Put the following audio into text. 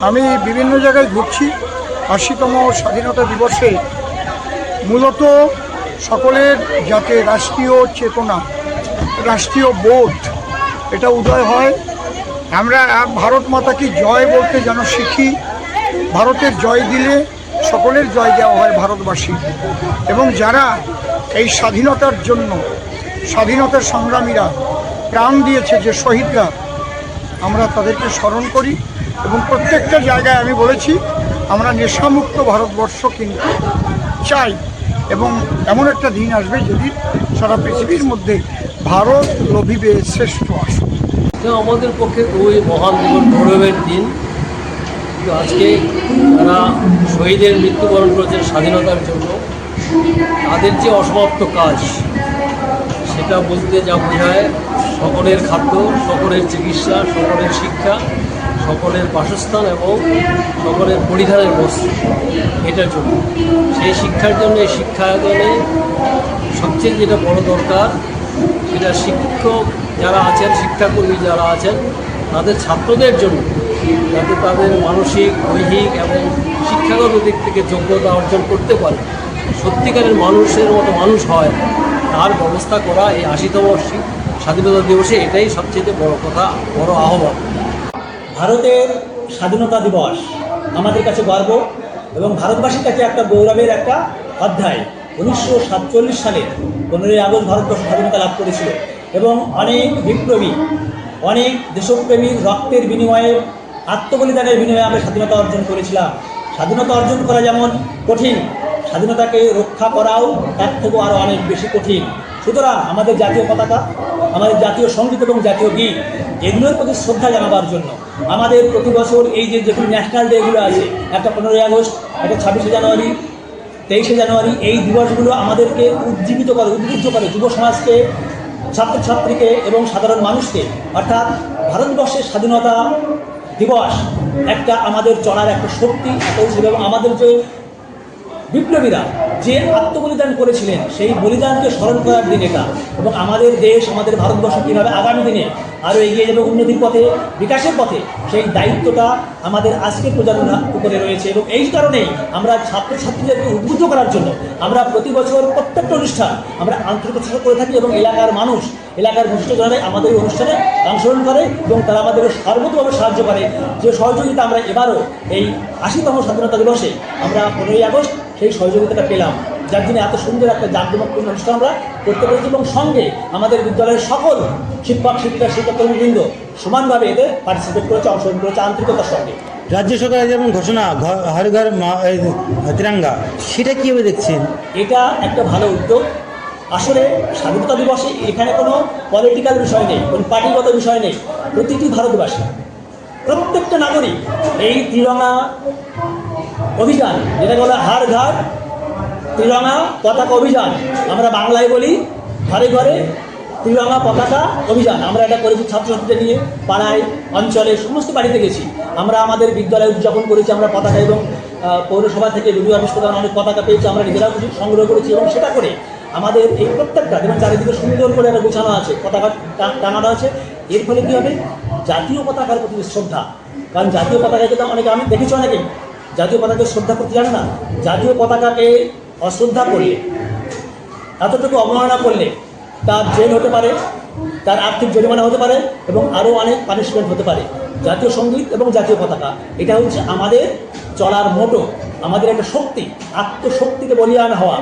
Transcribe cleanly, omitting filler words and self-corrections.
আমি বিভিন্ন জায়গায় ঘুরছি। ৮০তম স্বাধীনতা দিবসে মূলত সকলের যাতে রাষ্ট্রীয় চেতনা, রাষ্ট্রীয় বোধ এটা উদয় হয়। আমরা ভারত মাতা কি জয় বলতে যেন শিখি। ভারতের জয় দিলে সকলের জয় দেওয়া হয় ভারতবাসী। এবং যারা এই স্বাধীনতার জন্য, স্বাধীনতার সংগ্রামীরা প্রাণ দিয়েছে, যে শহীদরা, আমরা তাদেরকে স্মরণ করি। এবং প্রত্যেকটা জায়গায় আমি বলেছি আমরা নেশামুক্ত ভারতবর্ষ কিন্তু চাই। এবং এমন একটা দিন আসবে যেদিন সারা পৃথিবীর মধ্যে ভারত লভিবে শ্রেষ্ঠ আসন। আমাদের পক্ষে খুবই মহান জীবন গৌরবের দিন। আজকে তারা শহীদের মৃত্যুবরণ করেছেন স্বাধীনতার জন্য, তাদের যে অসমাপ্ত কাজ সেটা বলতে যা বোঝায় সকলের খাদ্য, সকলের চিকিৎসা, সকলের শিক্ষা, সকলের বাসস্থান এবং সকলের পরিধানের বস্ত্র, এটার জন্য, সেই শিক্ষার জন্য এই শিক্ষায়তনে সবচেয়ে যেটা বড় দরকার সেটা শিক্ষক যারা আছেন, শিক্ষাকর্মী যারা আছেন, তাদের ছাত্রদের জন্য যাতে তাদের মানসিক, দৈহিক এবং শিক্ষাগত দিক থেকে যোগ্যতা অর্জন করতে পারে, সত্যিকারের মানুষের মতো মানুষ হয়, তার ব্যবস্থা করা এই ৮০তম স্বাধীনতা দিবসে এটাই সবচেয়ে বড় কথা, বড় আহ্বান। ভারতের স্বাধীনতা দিবস আমাদের কাছে গর্ব এবং ভারতবাসীর কাছে একটা গৌরবের একটা অধ্যায়। ১৯৪৭ সালে ১৫ই আগস্ট ভারতবর্ষ স্বাধীনতা লাভ করেছিল এবং অনেক বিপ্লবী, অনেক দেশপ্রেমীর রক্তের বিনিময়ে, আত্মবলিদানের বিনিময়ে আমরা স্বাধীনতা অর্জন করেছিলাম। স্বাধীনতা অর্জন করা যেমন কঠিন, স্বাধীনতাকে রক্ষা করাও তার থেকেও আরও অনেক বেশি কঠিন। সুতরাং আমাদের জাতীয় পতাকা, আমাদের জাতীয় সঙ্গীত এবং জাতীয় গীত, এগুলোর প্রতি শ্রদ্ধা জানাবার জন্য আমাদের প্রতি বছর এই যেগুলো ন্যাশনাল ডেগুলো আছে, একটা ১৫ই আগস্ট, একটা ২৬শে জানুয়ারি, ২৩শে জানুয়ারি, এই দিবসগুলো আমাদেরকে উদ্দীপিত করে, উদ্বুদ্ধ করে যুব সমাজকে, ছাত্রছাত্রীকে এবং সাধারণ মানুষকে। অর্থাৎ ভারতবর্ষের স্বাধীনতা দিবস একটা আমাদের চলার একটা শক্তি, একটা ছিল। এবং আমাদের যে বিপ্লবীরা যে আত্মবলিদান করেছিলেন সেই বলিদানকে স্মরণ করার দিন এটা। এবং আমাদের দেশ, আমাদের ভারতবর্ষ কীভাবে আগামী দিনে আরও এগিয়ে যাবে উন্নতির পথে, বিকাশের পথে, সেই দায়িত্বটা আমাদের আজকের প্রজন্মের উপরে রয়েছে। এবং এই কারণেই আমরা ছাত্রছাত্রীদেরকে উদ্বুদ্ধ করার জন্য আমরা প্রতি বছর প্রত্যেকটা অনুষ্ঠান আমরা আন্তর্জাতিক করে থাকি এবং এলাকার মানুষ, এলাকার বৈশিষ্ট্যজনেরাই আমাদের এই অনুষ্ঠানে অংশগ্রহণ করে এবং তারা আমাদেরকে সর্বতভাবে সাহায্য করে। যে সহযোগিতা আমরা এবারও এই ৮০তম স্বাধীনতা দিবসে আমরা ১৫ই আগস্ট সেই সহযোগিতাটা পেলাম, যার জন্য এত সুন্দর একটা জাঁকজমকপূর্ণ অনুষ্ঠান আমরা করতে পেরেছি। এবং সঙ্গে আমাদের বিদ্যালয়ের সকল শিক্ষক, শিক্ষাকর্মীবৃন্দ সমানভাবে এতে পার্টিসিপেট করেছে, অংশগ্রহণ করেছে আন্তরিকতার সঙ্গে। রাজ্য সরকারের যেমন ঘোষণা হর ঘর তিরঙ্গা, সেটা কীভাবে দেখছেন? এটা একটা ভালো উদ্যোগ। আসলে স্বাধীনতা দিবসে এখানে কোনো পলিটিক্যাল বিষয় নেই, কোনো পার্টিগত বিষয় নেই। প্রতিটি ভারতবাসী, প্রত্যেকটা নাগরিক এই তিরঙ্গা অভিযান, যেটা বলে হর ঘর তিরঙ্গা পতাকা অভিযান, আমরা বাংলায় বলি ঘরে ঘরে তিরঙ্গা পতাকা অভিযান, আমরা এটা করেছি ছাত্রছাত্রীদের নিয়ে, পাড়ায়, অঞ্চলে, সমস্ত বাড়িতে গেছি। আমরা আমাদের বিদ্যালয়ে উদযাপন করেছি, আমরা পতাকা এবং পৌরসভা থেকে বিডিও অফিস প্রধান অনেক পতাকা পেয়েছি, আমরা নিজেরাও কিছু সংগ্রহ করেছি। এবং সেটা করে আমাদের এই প্রত্যেকটা যেমন চারিদিকে সুন্দর করে একটা গোছানো আছে, পতাকা টাঙানো আছে। এর ফলে কী হবে? জাতীয় পতাকার প্রতি শ্রদ্ধা, কারণ জাতীয় পতাকাকে তো অনেকে, আমি দেখেছি অনেকে জাতীয় পতাকাকে শ্রদ্ধা করতে জানে না। জাতীয় পতাকাকে অশ্রদ্ধা করলে, এতটুকু অবমাননা করলে তার জেল হতে পারে, তার আর্থিক জরিমানা হতে পারে এবং আরও অনেক পানিশমেন্ট হতে পারে। জাতীয় সঙ্গীত এবং জাতীয় পতাকা এটা হচ্ছে আমাদের চলার মোটো, আমাদের একটা শক্তি, আত্মশক্তিকে বলিয়ান হওয়া।